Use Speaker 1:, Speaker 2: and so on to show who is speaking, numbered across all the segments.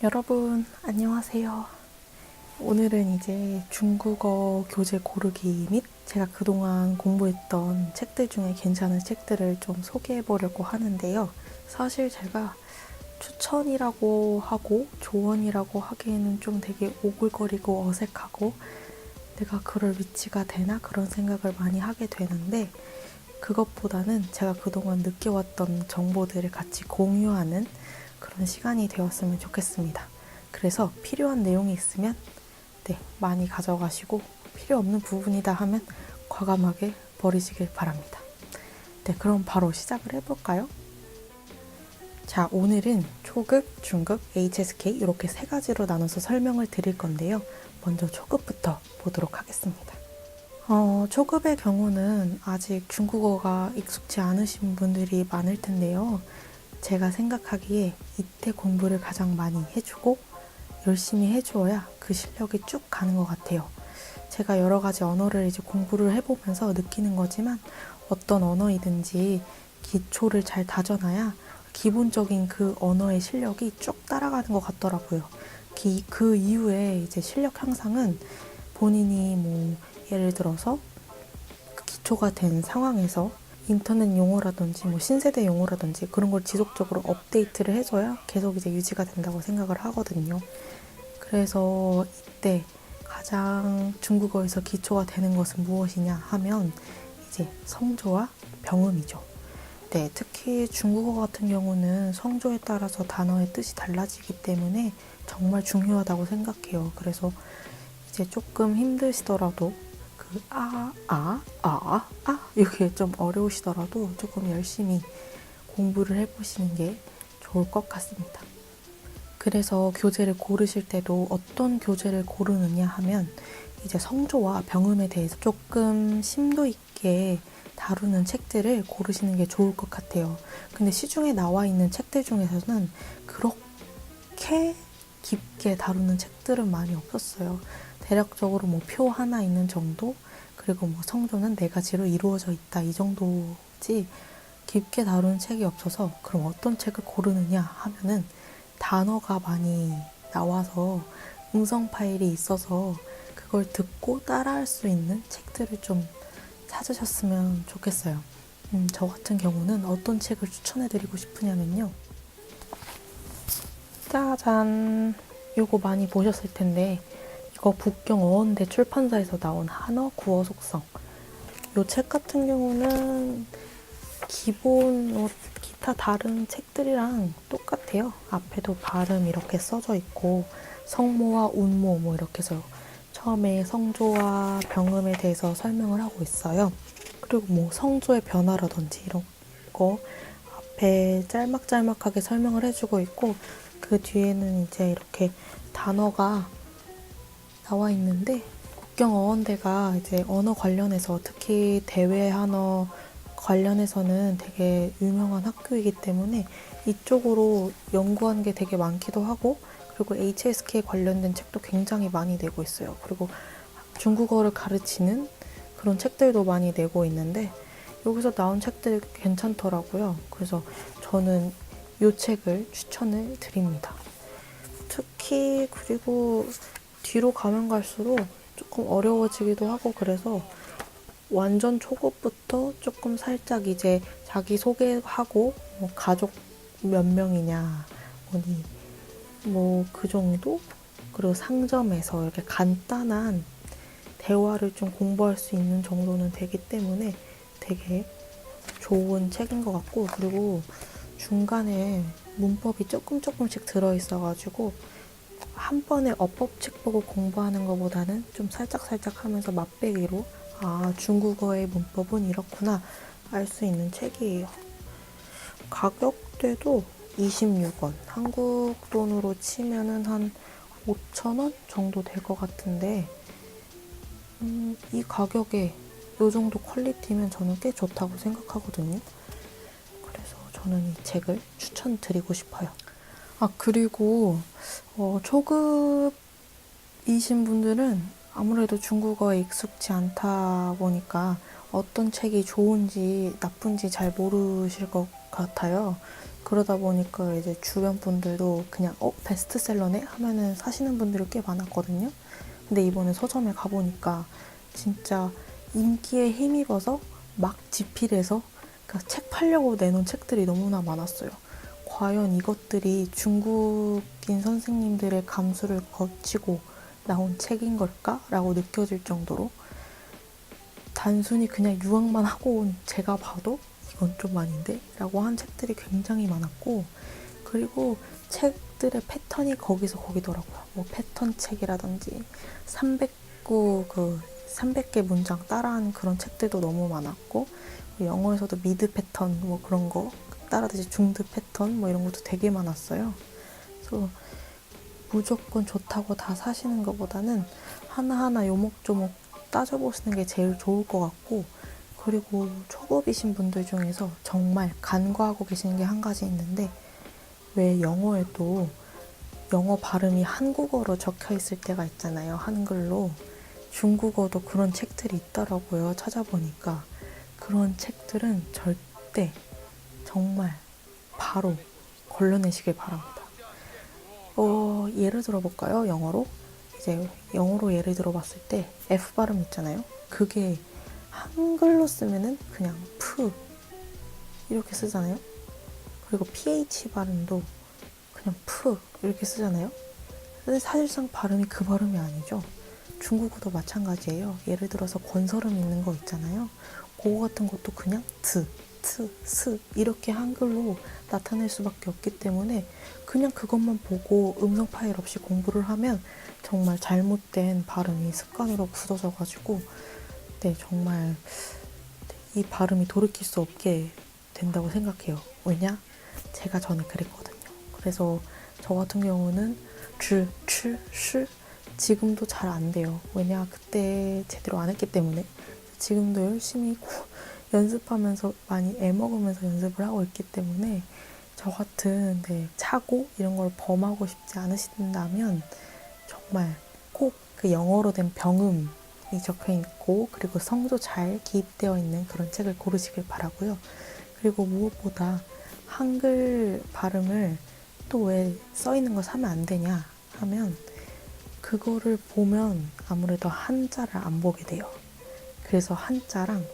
Speaker 1: 여러분 안녕하세요. 오늘은 이제 중국어 교재 고르기 및 제가 그동안 공부했던 책들 중에 괜찮은 책들을 좀 소개해 보려고 하는데요. 사실 제가 추천이라고 하고 조언이라고 하기에는 좀 되게 오글거리고 어색하고 내가 그럴 위치가 되나 그런 생각을 많이 하게 되는데, 그것보다는 제가 그동안 느껴왔던 정보들을 같이 공유하는 그런 시간이 되었으면 좋겠습니다. 그래서 필요한 내용이 있으면 많이 가져가시고, 필요 없는 부분이다 하면 과감하게 버리시길 바랍니다. 그럼 바로 시작을 해볼까요? 자, 오늘은 초급, 중급, HSK 이렇게 세 가지로 나눠서 설명을 드릴 건데요. 먼저 초급부터 보도록 하겠습니다. 초급의 경우는 아직 중국어가 익숙지 않으신 분들이 많을 텐데요. 제가 생각하기에 이때 공부를 가장 많이 해주고 열심히 해주어야 그 실력이 쭉 가는 것 같아요. 제가 여러 가지 언어를 이제 공부를 해보면서 느끼는 거지만, 어떤 언어이든지 기초를 잘 다져놔야 기본적인 그 언어의 실력이 쭉 따라가는 것 같더라고요. 그 이후에 이제 실력 향상은 본인이 예를 들어서 기초가 된 상황에서 인터넷 용어라든지 신세대 용어라든지 그런 걸 지속적으로 업데이트를 해줘야 계속 이제 유지가 된다고 생각을 하거든요. 그래서 이때 가장 중국어에서 기초가 되는 것은 무엇이냐 하면 이제 성조와 병음이죠. 특히 중국어 같은 경우는 성조에 따라서 단어의 뜻이 달라지기 때문에 정말 중요하다고 생각해요. 그래서 이제 조금 힘드시더라도 이게 좀 어려우시더라도 조금 열심히 공부를 해보시는 게 좋을 것 같습니다. 그래서 교재를 고르실 때도 어떤 교재를 고르느냐 하면 이제 성조와 병음에 대해서 조금 심도 있게 다루는 책들을 고르시는 게 좋을 것 같아요. 근데 시중에 나와 있는 책들 중에서는 그렇게 깊게 다루는 책들은 많이 없었어요. 대략적으로 표 하나 있는 정도, 그리고 성조는 네 가지로 이루어져 있다 이 정도지 깊게 다루는 책이 없어서, 그럼 어떤 책을 고르느냐 하면은 단어가 많이 나와서 음성 파일이 있어서 그걸 듣고 따라할 수 있는 책들을 좀 찾으셨으면 좋겠어요. 저 같은 경우는 어떤 책을 추천해드리고 싶으냐면요. 짜잔! 요거 많이 보셨을 텐데, 이거 북경어원대 출판사에서 나온 한어 구어 속성. 요 책 같은 경우는 기본 기타 다른 책들이랑 똑같아요. 앞에도 발음 이렇게 써져 있고 성모와 운모 이렇게 해서 처음에 성조와 병음에 대해서 설명을 하고 있어요. 그리고 성조의 변화라든지 이런 거 앞에 짤막짤막하게 설명을 해주고 있고, 그 뒤에는 이제 이렇게 단어가 나와 있는데, 북경어원대가 이제 언어 관련해서 특히 대외 한어 관련해서는 되게 유명한 학교이기 때문에 이쪽으로 연구한 게 되게 많기도 하고, 그리고 HSK 관련된 책도 굉장히 많이 내고 있어요. 그리고 중국어를 가르치는 그런 책들도 많이 내고 있는데, 여기서 나온 책들이 괜찮더라고요. 그래서 저는 이 책을 추천을 드립니다. 특히 그리고 뒤로 가면 갈수록 조금 어려워지기도 하고, 그래서 완전 초급부터 조금 살짝 이제 자기 소개하고 가족 몇 명이냐 그 정도, 그리고 상점에서 이렇게 간단한 대화를 좀 공부할 수 있는 정도는 되기 때문에 되게 좋은 책인 것 같고, 그리고 중간에 문법이 조금씩 들어있어가지고 한 번에 어법책 보고 공부하는 것보다는 좀 살짝 하면서 맛배기로 중국어의 문법은 이렇구나 알 수 있는 책이에요. 가격대도 26원, 한국 돈으로 치면은 한 5,000원 정도 될 것 같은데, 이 가격에 이 정도 퀄리티면 저는 꽤 좋다고 생각하거든요. 그래서 저는 이 책을 추천드리고 싶어요. 아, 그리고 초급이신 분들은 아무래도 중국어에 익숙치 않다 보니까 어떤 책이 좋은지 나쁜지 잘 모르실 것 같아요. 그러다 보니까 이제 주변 분들도 그냥 베스트셀러네 하면은 사시는 분들이 꽤 많았거든요. 근데 이번에 서점에 가보니까 진짜 인기에 힘입어서 막 집필해서 그러니까 책 팔려고 내놓은 책들이 너무나 많았어요. 과연 이것들이 중국인 선생님들의 감수를 거치고 나온 책인 걸까? 라고 느껴질 정도로 단순히 그냥 유학만 하고 온 제가 봐도 이건 좀 아닌데? 라고 한 책들이 굉장히 많았고, 그리고 책들의 패턴이 거기서 거기더라고요. 뭐 패턴 책이라든지 300개 문장 따라하는 그런 책들도 너무 많았고, 영어에서도 미드 패턴 뭐 그런 거 따라하듯이 중드 패턴 뭐 이런 것도 되게 많았어요. 그래서 무조건 좋다고 다 사시는 것보다는 하나하나 요목조목 따져보시는 게 제일 좋을 것 같고, 그리고 초급이신 분들 중에서 정말 간과하고 계시는 게 한 가지 있는데, 왜 영어에도 영어 발음이 한국어로 적혀 있을 때가 있잖아요. 한글로. 중국어도 그런 책들이 있더라고요. 찾아보니까. 그런 책들은 절대 정말 바로 걸러내시길 바랍니다. 예를 들어볼까요? 영어로. 이제 영어로 예를 들어봤을 때 F 발음 있잖아요. 그게 한글로 쓰면은 그냥 프 이렇게 쓰잖아요. 그리고 PH 발음도 그냥 프 이렇게 쓰잖아요. 근데 사실상 발음이 그 발음이 아니죠. 중국어도 마찬가지예요. 예를 들어서 권설음 있는 거 있잖아요. 그거 같은 것도 그냥 스 이렇게 한글로 나타낼 수밖에 없기 때문에 그냥 그것만 보고 음성 파일 없이 공부를 하면 정말 잘못된 발음이 습관으로 굳어져가지고 네, 정말 이 발음이 돌이킬 수 없게 된다고 생각해요. 왜냐? 제가 전에 그랬거든요. 그래서 저 같은 경우는 지금도 잘 안 돼요. 왜냐? 그때 제대로 안 했기 때문에. 지금도 열심히 연습하면서 많이 애먹으면서 연습을 하고 있기 때문에 저 같은 착오 이런 걸 범하고 싶지 않으신다면 정말 꼭 그 영어로 된 병음이 적혀 있고 그리고 성도 잘 기입되어 있는 그런 책을 고르시길 바라고요. 그리고 무엇보다 한글 발음을 또 왜 써 있는 거 사면 안 되냐 하면 그거를 보면 아무래도 한자를 안 보게 돼요. 그래서 한자랑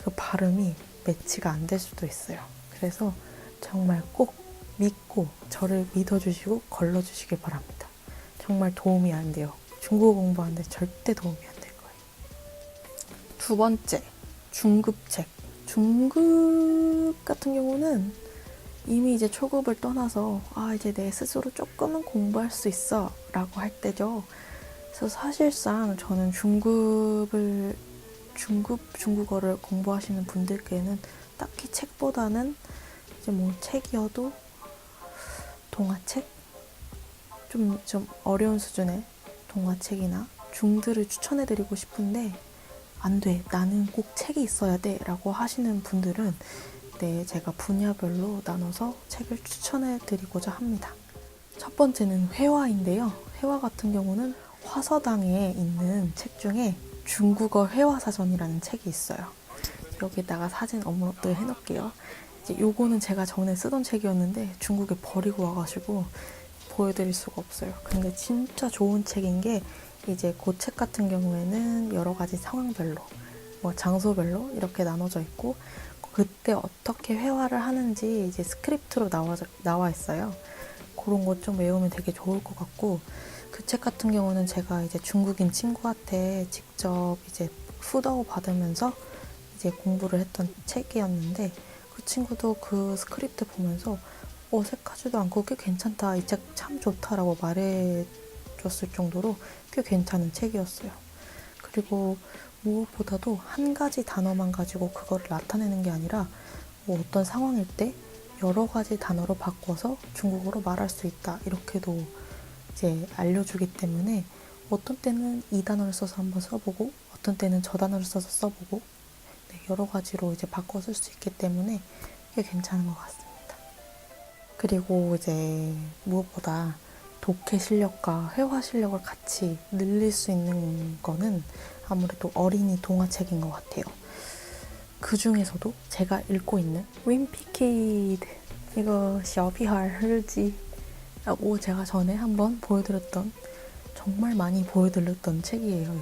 Speaker 1: 그 발음이 매치가 안 될 수도 있어요. 그래서 정말 꼭 믿고 저를 믿어주시고 걸러주시길 바랍니다. 정말 도움이 안 돼요. 중국어 공부하는데 절대 도움이 안 될 거예요. 두 번째, 중급책. 중급 같은 경우는 이미 이제 초급을 떠나서 이제 내 스스로 조금은 공부할 수 있어 라고 할 때죠. 그래서 사실상 저는 중국어를 공부하시는 분들께는 딱히 책보다는 이제 뭐 책이어도 동화책? 좀 어려운 수준의 동화책이나 중들을 추천해드리고 싶은데 안 돼. 나는 꼭 책이 있어야 돼. 라고 하시는 분들은 제가 분야별로 나눠서 책을 추천해드리고자 합니다. 첫 번째는 회화인데요. 회화 같은 경우는 화서당에 있는 책 중에 중국어 회화사전이라는 책이 있어요. 여기다가 사진 업로드 해놓을게요. 이제 요거는 제가 전에 쓰던 책이었는데 중국에 버리고 와가지고 보여드릴 수가 없어요. 근데 진짜 좋은 책인 게 이제 그 책 같은 경우에는 여러 가지 상황별로 뭐 장소별로 이렇게 나눠져 있고 그때 어떻게 회화를 하는지 이제 스크립트로 나와 있어요. 그런 것 좀 외우면 되게 좋을 것 같고 그 책 같은 경우는 제가 이제 중국인 친구한테 직접 이제 후더 받으면서 이제 공부를 했던 책이었는데 그 친구도 그 스크립트 보면서 어색하지도 않고 꽤 괜찮다, 이 책 참 좋다라고 말해줬을 정도로 꽤 괜찮은 책이었어요. 그리고 무엇보다도 한 가지 단어만 가지고 그거를 나타내는 게 아니라 뭐 어떤 상황일 때 여러 가지 단어로 바꿔서 중국어로 말할 수 있다 이렇게도 이제 알려주기 때문에 어떤 때는 이 단어를 써서 한번 써보고 어떤 때는 저 단어를 써서 써보고 여러 가지로 이제 바꿔 쓸 수 있기 때문에 꽤 괜찮은 것 같습니다. 그리고 이제 무엇보다 독해 실력과 회화 실력을 같이 늘릴 수 있는 거는 아무래도 어린이 동화책인 것 같아요. 그 중에서도 제가 읽고 있는 윈피키드, 이거 小屁孩日记라고 제가 전에 한번 보여드렸던, 정말 많이 보여드렸던 책이에요.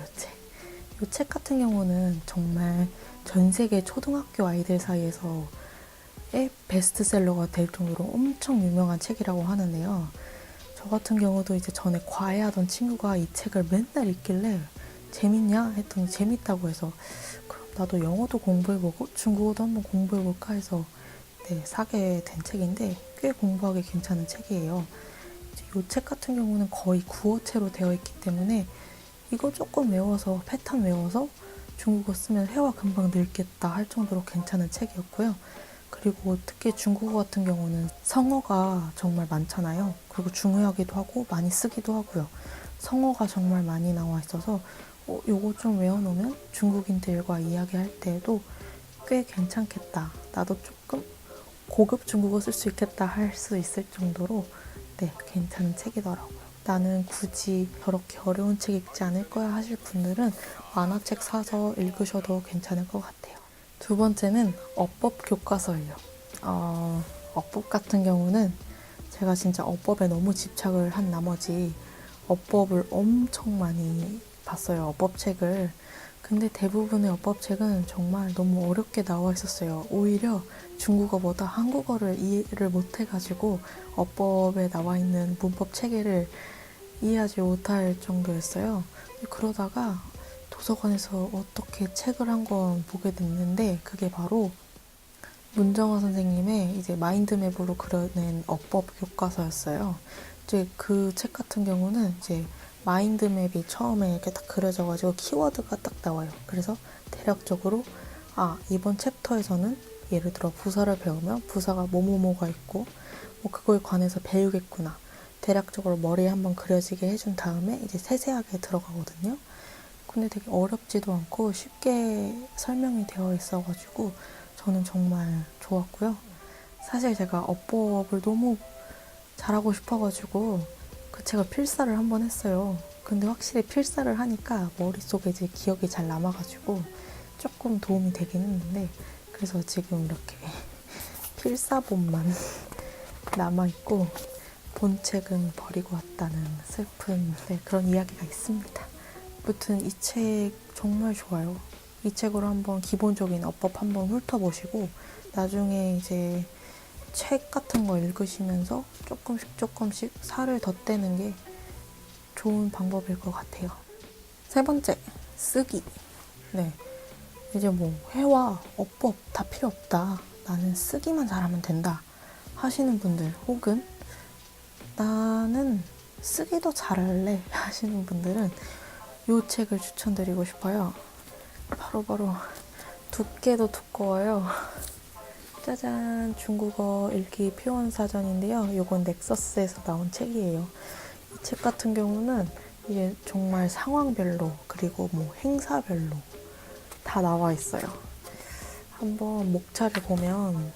Speaker 1: 이 책 같은 경우는 정말 전 세계 초등학교 아이들 사이에서 베스트셀러가 될 정도로 엄청 유명한 책이라고 하는데요. 저 같은 경우도 이제 전에 과외하던 친구가 이 책을 맨날 읽길래 재밌냐 했더니 재밌다고 해서, 그럼 나도 영어도 공부해보고 중국어도 한번 공부해볼까 해서 사게 된 책인데, 꽤 공부하기 괜찮은 책이에요. 이 책 같은 경우는 거의 구어체로 되어 있기 때문에 이거 조금 외워서, 패턴 외워서 중국어 쓰면 회화 금방 늘겠다 할 정도로 괜찮은 책이었고요. 그리고 특히 중국어 같은 경우는 성어가 정말 많잖아요. 그리고 중요하기도 하고 많이 쓰기도 하고요. 성어가 정말 많이 나와 있어서 요거 좀 외워놓으면 중국인들과 이야기할 때에도 꽤 괜찮겠다, 나도 조금 고급 중국어 쓸 수 있겠다 할 수 있을 정도로 괜찮은 책이더라고요. 나는 굳이 저렇게 어려운 책 읽지 않을 거야 하실 분들은 만화책 사서 읽으셔도 괜찮을 것 같아요. 두 번째는 어법 교과서예요. 어법 같은 경우는 제가 진짜 어법에 너무 집착을 한 나머지 어법을 엄청 많이 봤어요. 어법책을. 근데 대부분의 어법책은 정말 너무 어렵게 나와 있었어요. 오히려 중국어보다 한국어를 이해를 못해가지고 어법에 나와 있는 문법 체계를 이해하지 못할 정도였어요. 그러다가 도서관에서 어떻게 책을 한 권 보게 됐는데, 그게 바로 문정화 선생님의 이제 마인드맵으로 그려낸 어법 교과서였어요. 이제 그 책 같은 경우는 이제 마인드맵이 처음에 이렇게 딱 그려져가지고 키워드가 딱 나와요. 그래서 대략적으로 이번 챕터에서는 예를 들어 부사를 배우면 부사가 뭐뭐뭐가 있고 그거에 관해서 배우겠구나. 대략적으로 머리에 한번 그려지게 해준 다음에 이제 세세하게 들어가거든요. 근데 되게 어렵지도 않고 쉽게 설명이 되어 있어가지고 저는 정말 좋았고요. 사실 제가 어법을 너무 잘하고 싶어가지고 그 책을 필사를 한번 했어요. 근데 확실히 필사를 하니까 머릿속에 이제 기억이 잘 남아가지고 조금 도움이 되긴 했는데, 그래서 지금 이렇게 필사본만 남아있고 본책은 버리고 왔다는 슬픈 그런 이야기가 있습니다. 아무튼 이 책 정말 좋아요. 이 책으로 한번 기본적인 어법 한번 훑어보시고 나중에 이제 책 같은 거 읽으시면서 조금씩 살을 덧대는 게 좋은 방법일 것 같아요. 세 번째, 쓰기. 이제 회화, 어법 다 필요 없다, 나는 쓰기만 잘하면 된다 하시는 분들, 혹은 나는 쓰기도 잘할래 하시는 분들은 이 책을 추천드리고 싶어요. 바로 두께도 두꺼워요. 짜잔, 중국어 읽기 표현사전인데요. 이건 넥서스에서 나온 책이에요. 이 책 같은 경우는 이게 정말 상황별로 그리고 행사별로 다 나와 있어요. 한번 목차를 보면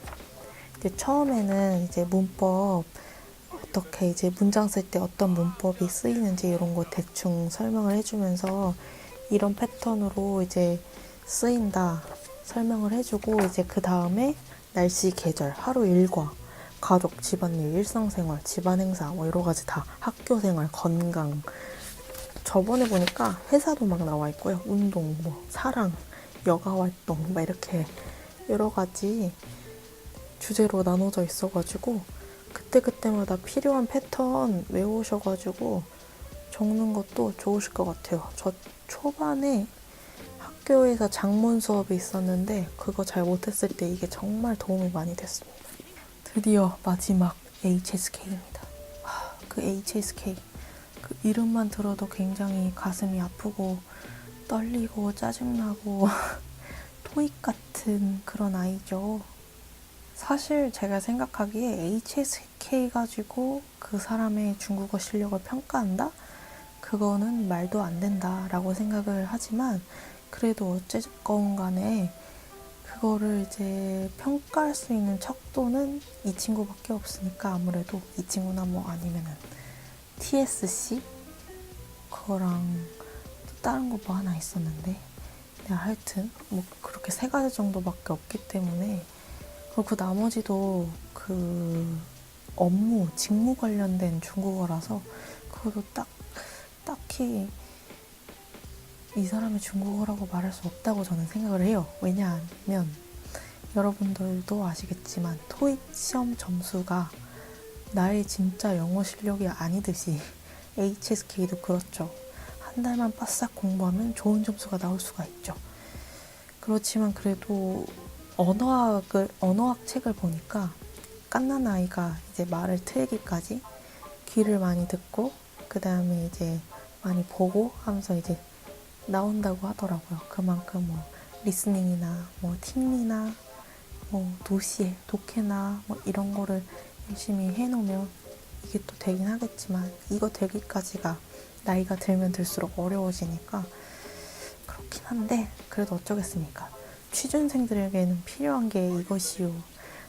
Speaker 1: 이제 처음에는 이제 문법, 어떻게 이제 문장 쓸 때 어떤 문법이 쓰이는지 이런 거 대충 설명을 해주면서 이런 패턴으로 이제 쓰인다 설명을 해주고, 이제 그 다음에 날씨, 계절, 하루 일과, 가족, 집안일, 일상생활, 집안행사 여러 가지 다, 학교생활, 건강. 저번에 보니까 회사도 막 나와 있고요. 운동, 사랑, 여가활동 이렇게 여러 가지 주제로 나눠져 있어가지고 그때그때마다 필요한 패턴 외우셔가지고 적는 것도 좋으실 것 같아요. 저 초반에 학교에서 장문 수업이 있었는데 그거 잘 못했을 때 이게 정말 도움이 많이 됐습니다. 드디어 마지막 HSK입니다. 그 HSK, 그 이름만 들어도 굉장히 가슴이 아프고 떨리고 짜증나고 토익 같은 그런 아이죠. 사실 제가 생각하기에 HSK 가지고 그 사람의 중국어 실력을 평가한다? 그거는 말도 안 된다라고 생각을 하지만, 그래도 어쨌건 간에 그거를 이제 평가할 수 있는 척도는 이 친구밖에 없으니까 아무래도 이 친구나 뭐 아니면은 TSC? 그거랑 또 다른 거 뭐 하나 있었는데 하여튼 뭐 그렇게 3가지 정도밖에 없기 때문에 그리고 그 나머지도 그 업무, 직무 관련된 중국어라서 그것도 딱히 이 사람이 중국어라고 말할 수 없다고 저는 생각을 해요. 왜냐하면 여러분들도 아시겠지만 토익 시험 점수가 나의 진짜 영어 실력이 아니듯이 HSK도 그렇죠. 한 달만 바싹 공부하면 좋은 점수가 나올 수가 있죠. 그렇지만 그래도 언어학 책을 보니까 갓난 아이가 이제 말을 트이기까지 귀를 많이 듣고 그 다음에 이제 많이 보고 하면서 이제 나온다고 하더라고요. 그만큼 뭐 리스닝이나 뭐 팅리나 뭐 도시에 독해나 뭐 이런 거를 열심히 해놓으면 이게 또 되긴 하겠지만 이거 되기까지가 나이가 들면 들수록 어려워지니까 그렇긴 한데 그래도 어쩌겠습니까. 취준생들에게는 필요한 게 이것이요.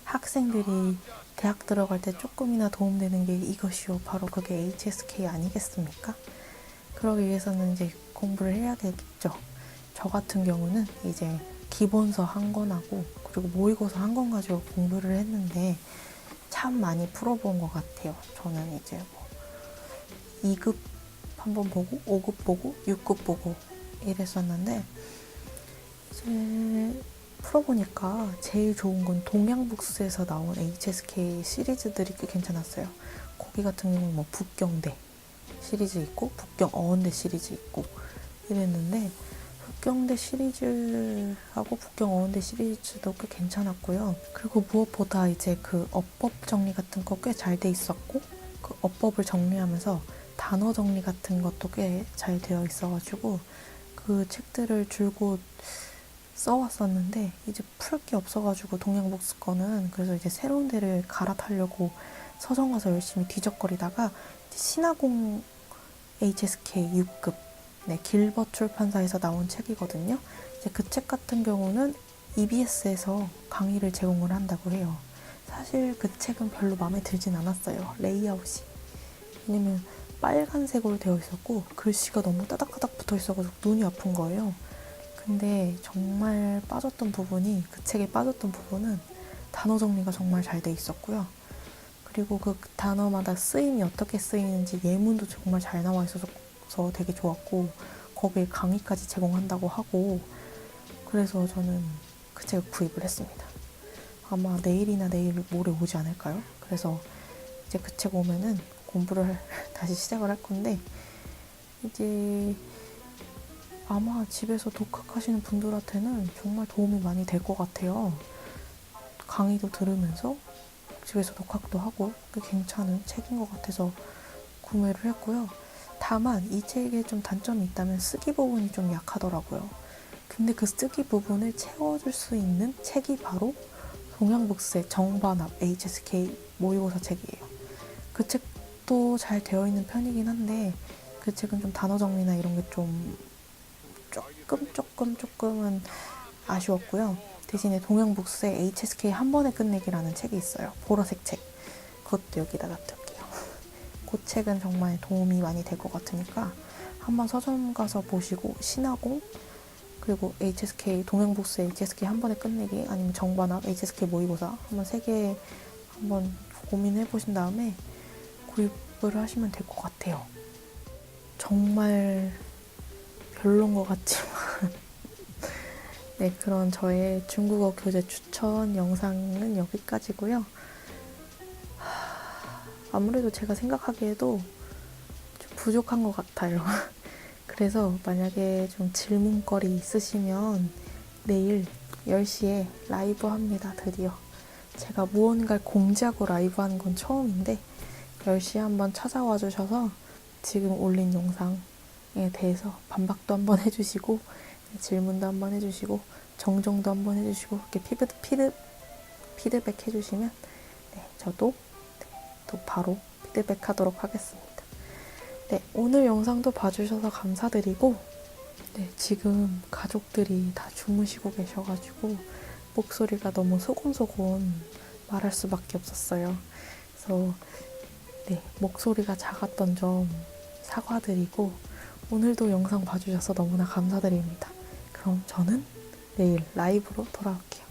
Speaker 1: 학생들이 대학 들어갈 때 조금이나 도움되는 게 이것이요. 바로 그게 HSK 아니겠습니까? 그러기 위해서는 이제 공부를 해야겠죠. 저 같은 경우는 이제 기본서 한 권하고 그리고 모의고사 한 권 가지고 공부를 했는데 참 많이 풀어본 것 같아요. 저는 이제 뭐 2급 한번 보고 5급 보고 6급 보고 이랬었는데 이제 풀어보니까 제일 좋은 건 동양북스에서 나온 HSK 시리즈들이 꽤 괜찮았어요. 거기 같은 경우는 뭐 북경대 시리즈 있고 북경어원대 시리즈 있고 이랬는데 북경대 시리즈하고 북경어원대 시리즈도 꽤 괜찮았고요. 그리고 무엇보다 이제 그 어법 정리 같은 거 꽤 잘 돼 있었고 그 어법을 정리하면서 단어 정리 같은 것도 꽤 잘 되어 있어가지고 그 책들을 줄곧 써왔었는데 이제 풀 게 없어가지고 동양북스 거는 그래서 이제 새로운 데를 갈아타려고 서점 가서 열심히 뒤적거리다가 신화공 HSK 6급 길벗 출판사에서 나온 책이거든요. 이제 그 책 같은 경우는 EBS에서 강의를 제공을 한다고 해요. 사실 그 책은 별로 마음에 들진 않았어요. 레이아웃이. 왜냐면 빨간색으로 되어 있었고 글씨가 너무 따닥따닥 붙어 있어가지고 눈이 아픈 거예요. 근데 정말 빠졌던 부분이 그 책에 빠졌던 부분은 단어 정리가 정말 잘 돼 있었고요. 그리고 그 단어마다 쓰임이 어떻게 쓰이는지 예문도 정말 잘 나와 있어서 되게 좋았고 거기에 강의까지 제공한다고 하고 그래서 저는 그 책을 구입을 했습니다. 아마 내일이나 내일 모레 오지 않을까요? 그래서 이제 그 책 오면은 공부를 다시 시작을 할 건데 이제 아마 집에서 독학하시는 분들한테는 정말 도움이 많이 될 것 같아요. 강의도 들으면서 집에서 독학도 하고 괜찮은 책인 것 같아서 구매를 했고요. 다만 이 책에 좀 단점이 있다면 쓰기 부분이 좀 약하더라고요. 근데 그 쓰기 부분을 채워줄 수 있는 책이 바로 동양북스의 정반합 HSK 모의고사 책이에요. 그 책도 잘 되어 있는 편이긴 한데 그 책은 좀 단어 정리나 이런 게 좀 조금은 아쉬웠고요. 대신에 동양북스의 HSK 한 번에 끝내기라는 책이 있어요. 보라색 책. 그것도 여기다가 둘게요. 그 책은 정말 도움이 많이 될 것 같으니까 한번 서점 가서 보시고 신화공 그리고 HSK 동양북스 HSK 한 번에 끝내기 아니면 정반합 HSK 모의고사 한번 3개 한번 고민해 보신 다음에 구입을 하시면 될 것 같아요. 정말 별론 것 같지만 네, 그런 저의 중국어 교재 추천 영상은 여기까지고요. 아무래도 제가 생각하기에도 좀 부족한 것 같아요. 그래서 만약에 좀 질문거리 있으시면 내일 10시에 라이브 합니다. 드디어. 제가 무언가를 공지하고 라이브 하는 건 처음인데 10시에 한번 찾아와 주셔서 지금 올린 영상에 대해서 반박도 한번 해주시고 질문도 한번 해주시고 정정도 한번 해주시고 이렇게 피드백 해주시면 네, 저도 또 바로 피드백 하도록 하겠습니다. 네, 오늘 영상도 봐주셔서 감사드리고 네, 지금 가족들이 다 주무시고 계셔가지고 목소리가 너무 소곤소곤 말할 수밖에 없었어요. 그래서 네, 목소리가 작았던 점 사과드리고 오늘도 영상 봐주셔서 너무나 감사드립니다. 그럼 저는 내일 라이브로 돌아올게요.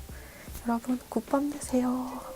Speaker 1: 여러분 굿밤 되세요.